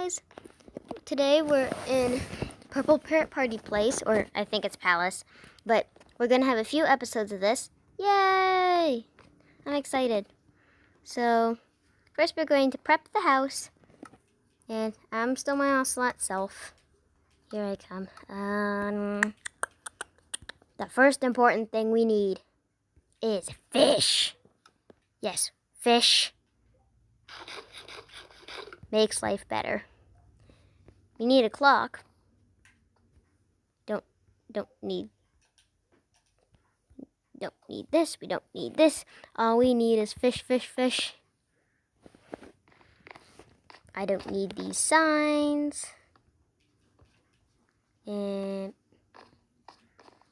guys. Today we're in Purple Parrot Party Place, or I think it's Palace, but we're going to have a few episodes of this. Yay! I'm excited. So, first we're going to prep the house, and I'm still my ocelot self. Here I come. The first important thing we need is fish. Yes, fish makes life better. We need a clock. Don't need this. We don't need this. All we need is fish, fish, fish. I don't need these signs. And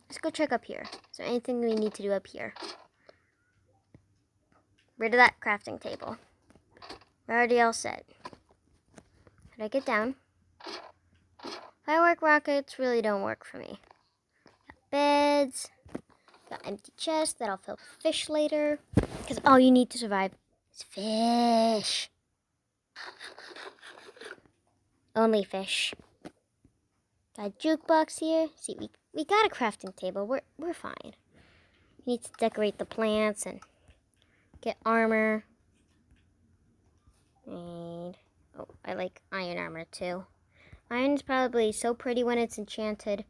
let's go check up here. Is there anything we need to do up here? Rid of that crafting table. We're already all set. How do I get down? Firework rockets really don't work for me. Got beds. Got empty chests that I'll fill with fish later. Because all you need to survive is fish. Only fish. Got a jukebox here. See, we got a crafting table. We're fine. We need to decorate the plants and get armor. And oh, I like iron armor too. Iron is probably so pretty when it's enchanted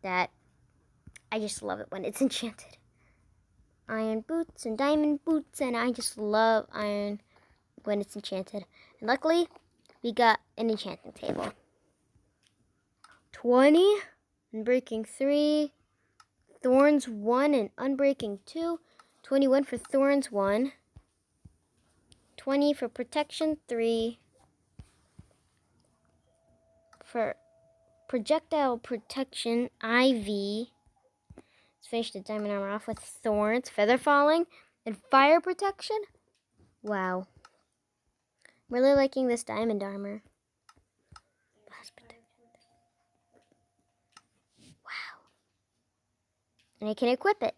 that I just love it when it's enchanted. Iron boots and diamond boots, and I just love iron when it's enchanted. And luckily, we got an enchanting table. 20, unbreaking 3, thorns 1, and unbreaking 2. 21 for thorns 1. 20 for protection 3. For projectile protection, IV. Let's finish the diamond armor off with thorns, feather falling, and fire protection. Wow. I'm really liking this diamond armor. Blast protection. Wow. And I can equip it.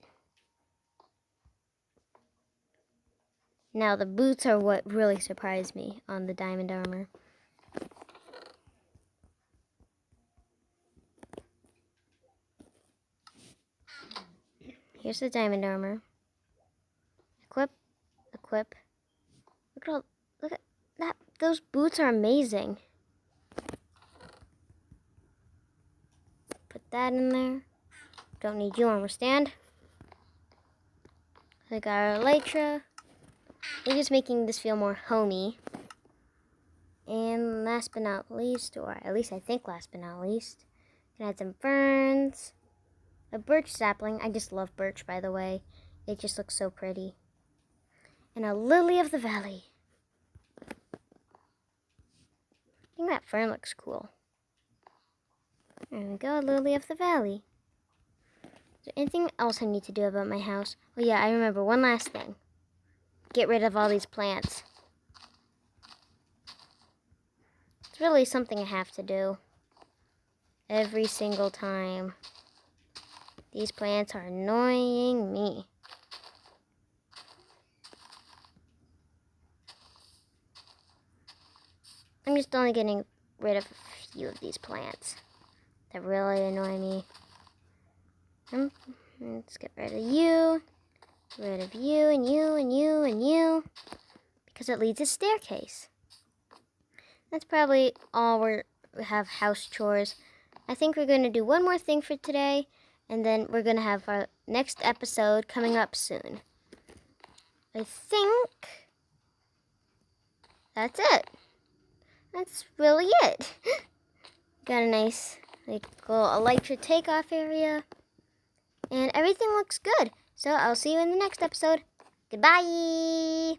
Now the boots are what really surprised me on the diamond armor. Here's the diamond armor. Equip, equip. Look at that. Those boots are amazing. Put that in there. Don't need you, armor stand. I got our elytra. We're just making this feel more homey. And last but not least, or at least I think last but not least, can add some ferns. A birch sapling. I just love birch, by the way. It just looks so pretty. And a lily of the valley. I think that fern looks cool. There we go, lily of the valley. Is there anything else I need to do about my house? Oh yeah, I remember one last thing. Get rid of all these plants. It's really something I have to do. Every single time. These plants are annoying me. I'm just only getting rid of a few of these plants that really annoy me. Let's get rid of you. Get rid of you and you and you and you. Because it leads a staircase. That's probably all we have house chores. I think we're going to do one more thing for today. And then we're going to have our next episode coming up soon. I think that's it. That's really it. Got a nice little elytra takeoff area. And everything looks good. So I'll see you in the next episode. Goodbye.